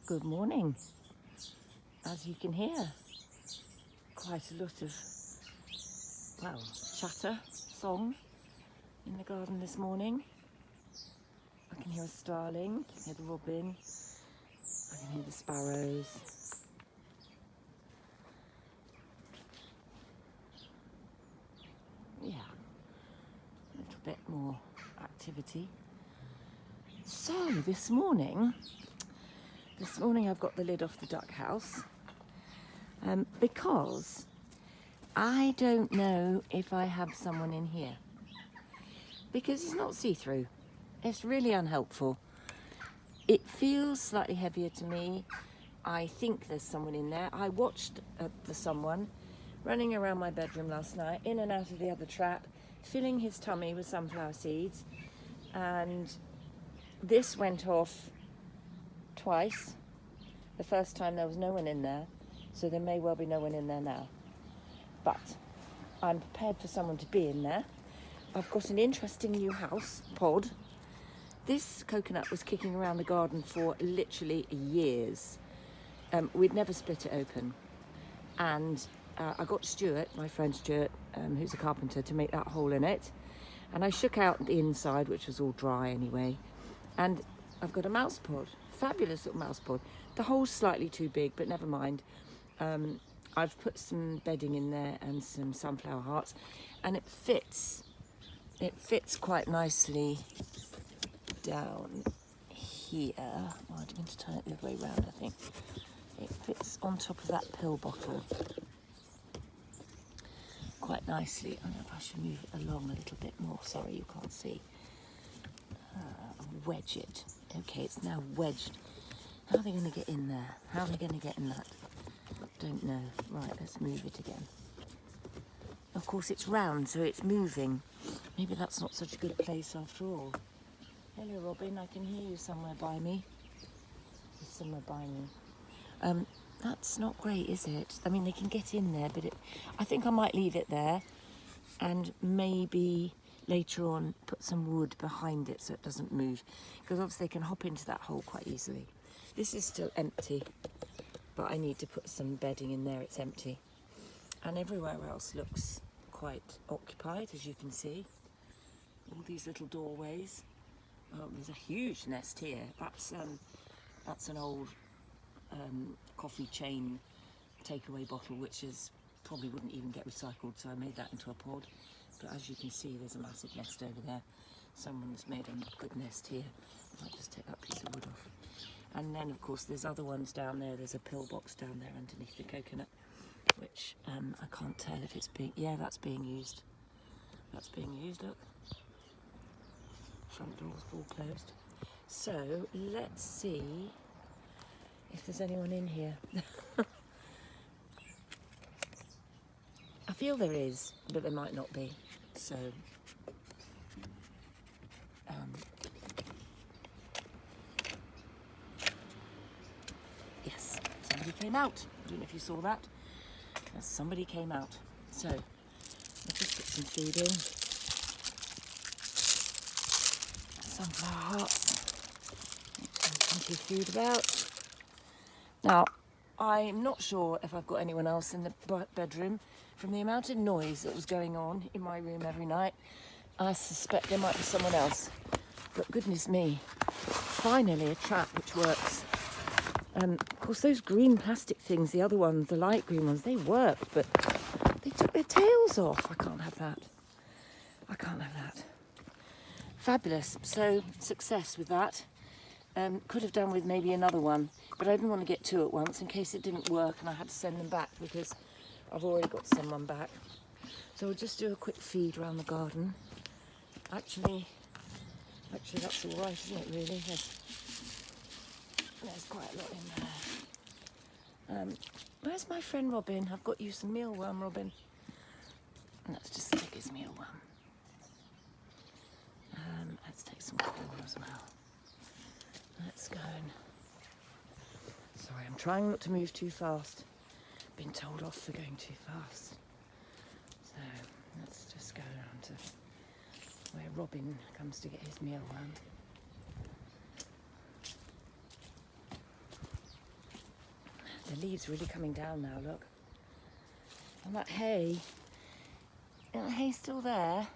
Good morning. As you can hear, quite a lot of, chatter, song in the garden this morning. I can hear a starling, I can hear the robin, I can hear the sparrows. Yeah, a little bit more activity. So this morning I've got the lid off the duck house because I don't know if I have someone in here, because it's not see-through. It's really unhelpful. It feels slightly heavier to me. I think there's someone in there. I watched the someone running around my bedroom last night, in and out of the other trap, filling his tummy with sunflower seeds, and this went off twice. The first time there was no one in there, so there may well be no one in there now. But I'm prepared for someone to be in there. I've got an interesting new house pod. This coconut was kicking around the garden for literally years. We'd never split it open. And I got Stuart, my friend Stuart, who's a carpenter, to make that hole in it. And I shook out the inside, which was all dry anyway. And I've got a mouse pod, fabulous little mouse pod. The hole's slightly too big, but never mind. I've put some bedding in there and some sunflower hearts, and it fits quite nicely down here. Oh, I'm going to turn it the other way around, I think. It fits on top of that pill bottle quite nicely. I don't know if I should move it along a little bit more. Sorry, you can't see. Wedge it. Okay, it's now wedged. How are they going to get in there? How are they going to get in that? Don't know. Right, let's move it again. Of course, it's round, so it's moving. Maybe that's not such a good place after all. Hello, Robin. I can hear you somewhere by me. You're somewhere by me. That's not great, is it? I mean, they can get in there, but I think I might leave it there and maybe later on put some wood behind it so it doesn't move, because obviously they can hop into that hole quite easily. This is still empty, but I need to put some bedding in there. It's empty, and everywhere else looks quite occupied, as you can see. All these little doorways. Oh, there's a huge nest here. That's an old coffee chain takeaway bottle, which probably wouldn't even get recycled, so I made that into a pod. But as you can see, there's a massive nest over there. Someone's made a good nest here. I'll just take that piece of wood off. And then, of course, there's other ones down there. There's a pillbox down there underneath the coconut, which I can't tell if it's being... Yeah, that's being used. That's being used, look. Front door's all closed. So, let's see if there's anyone in here. I feel there is, but there might not be. So, yes, somebody came out. I don't know if you saw that. Somebody came out. So, let's just put some food in. Sunflower hearts. Plenty of food about. Now, I'm not sure if I've got anyone else in the bedroom. From the amount of noise that was going on in my room every night, I suspect there might be someone else. But goodness me, finally a trap which works. Of course, those green plastic things, the other ones, the light green ones, they worked, but they took their tails off. I can't have that. I can't have that. Fabulous. So, success with that. Could have done with maybe another one, but I didn't want to get two at once in case it didn't work and I had to send them back, because I've already got someone back. So we'll just do a quick feed around the garden. Actually that's all right, isn't it, really? There's quite a lot in there. Where's my friend Robin? I've got you some mealworm, Robin. Let's just stick his mealworm. Let's take some corn as well. Let's go and... Sorry, I'm trying not to move too fast. Been told off for going too fast. So let's just go around to where Robin comes to get his mealworm. the leaves really coming down now, look. And that hay's still there,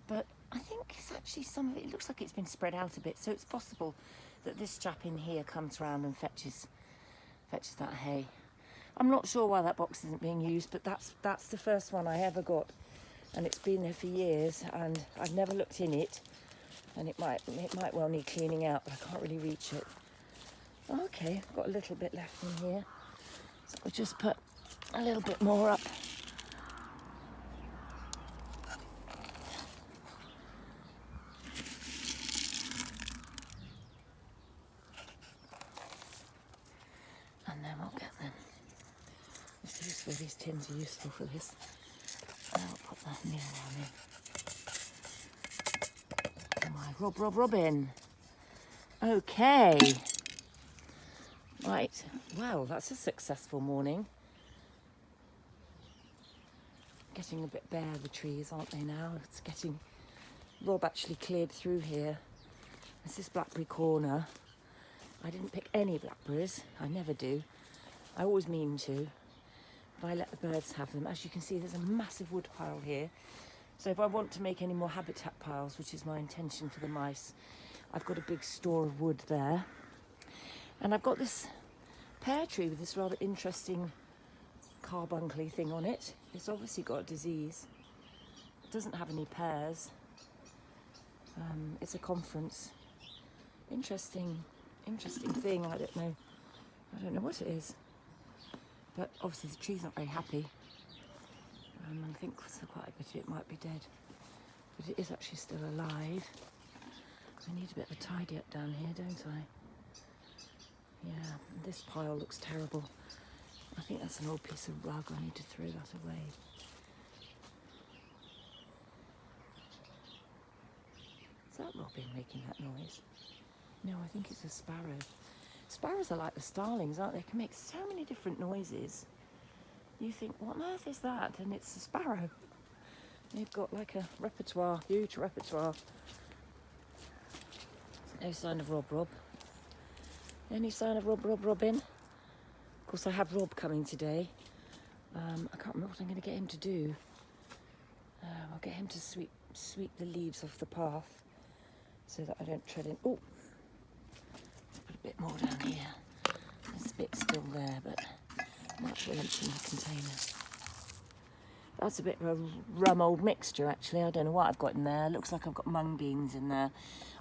but I think it's actually some of it, it looks like it's been spread out a bit, so it's possible that this chap in here comes round and fetches that hay. I'm not sure why that box isn't being used, but that's the first one I ever got, and it's been there for years, and I've never looked in it, and it might well need cleaning out, but I can't really reach it. Okay, I've got a little bit left in here, so I'll just put a little bit more up. And then we'll get them. This is useful, these tins are useful for this. And I'll put that meal on in. For my Robin. Okay. Right, wow, that's a successful morning. Getting a bit bare, the trees, aren't they now? It's getting... Rob actually cleared through here. This is blackberry corner. I didn't pick any blackberries. I never do. I always mean to. But I let the birds have them. As you can see, there's a massive wood pile here. So if I want to make any more habitat piles, which is my intention for the mice, I've got a big store of wood there. And I've got this pear tree with this rather interesting carbuncly thing on it. It's obviously got a disease. It doesn't have any pears. It's a conference. Interesting thing. I don't know what it is. But obviously the tree's not very happy. I think for quite a bit of it might be dead. But it is actually still alive. I need a bit of a tidy up down here, don't I? Yeah, this pile looks terrible. I think that's an old piece of rug. I need to throw that away. Is that Robin making that noise? No, I think it's a sparrow. Sparrows are like the starlings, aren't they? They can make so many different noises. You think, what on earth is that? And it's a sparrow. They've got like a repertoire, huge repertoire. No sign of Rob. Any sign of Robin? Of course, I have Rob coming today. I can't remember what I'm going to get him to do. I'll get him to sweep the leaves off the path so that I don't tread in. Oh, let's put a bit more down here. There's a bit still there, but might will empty my container. That's a bit of a rum old mixture, actually. I don't know what I've got in there. Looks like I've got mung beans in there.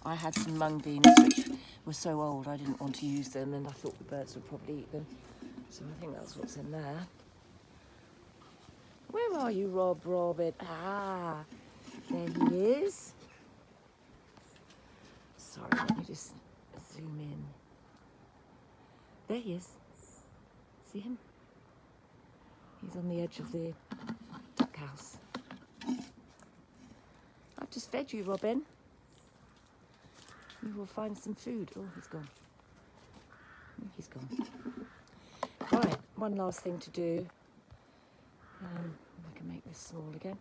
I had some mung beans which were so old I didn't want to use them, and I thought the birds would probably eat them. So I think that's what's in there. Where are you, Robin? Ah, there he is. Sorry, let me just zoom in. There he is. See him? He's on the edge of the duck house. I've just fed you, Robin. You will find some food. Oh, he's gone. He's gone. Right, one last thing to do. I can make this small again.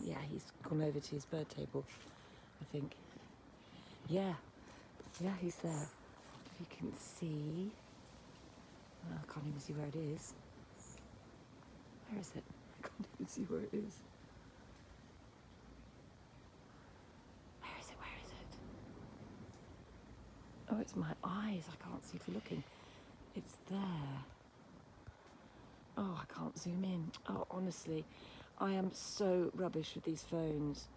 Yeah, he's gone over to his bird table, I think. Yeah, he's there. If you can see. I can't even see where it is. Where is it? I can't even see where it is. Where is it? Oh, it's my eyes. I can't see for looking. It's there. Oh, I can't zoom in. Oh, honestly, I am so rubbish with these phones.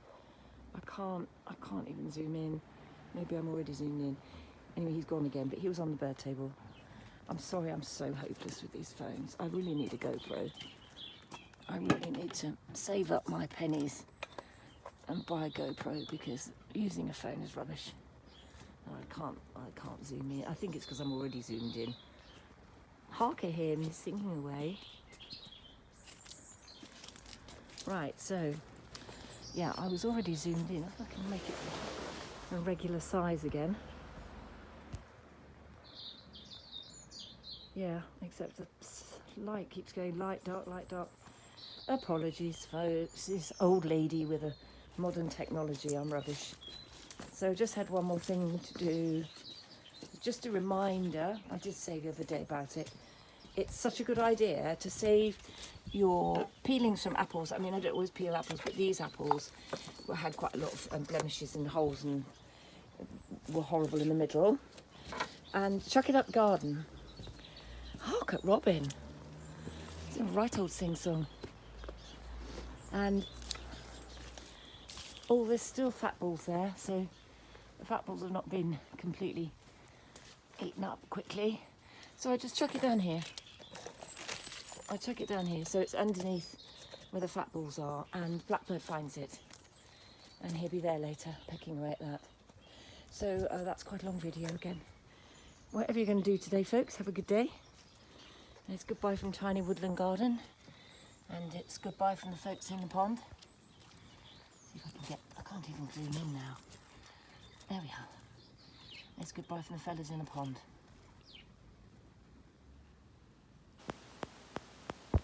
I can't even zoom in. Maybe I'm already zoomed in. Anyway, he's gone again, but he was on the bird table. I'm sorry, I'm so hopeless with these phones. I really need a GoPro. I really need to save up my pennies and buy a GoPro because using a phone is rubbish. I can't zoom in. I think it's because I'm already zoomed in. Hark at him, he's singing away. Right, so, yeah, I was already zoomed in. I can make it a regular size again. Yeah, except the light keeps going light, dark, light, dark. Apologies, folks. This old lady with a modern technology, I'm rubbish. So just had one more thing to do. just a reminder, I did say the other day about it, it's such a good idea to save your peelings from apples. I mean, I don't always peel apples, but these apples had quite a lot of blemishes and holes and were horrible in the middle. And chuck it up the garden. Hark at Robin. It's a right old sing-song. And there's still fat balls there, so the fat balls have not been completely eaten up quickly. So I just chuck it down here. I chuck it down here so it's underneath where the fat balls are, and blackbird finds it. And he'll be there later, pecking away at that. So that's quite a long video again. Whatever you're going to do today, folks, have a good day. And it's goodbye from Tiny Woodland Garden. And it's goodbye from the folks in the pond. See if I can get, I can't even zoom in now. There we are. It's goodbye from the fellas in the pond.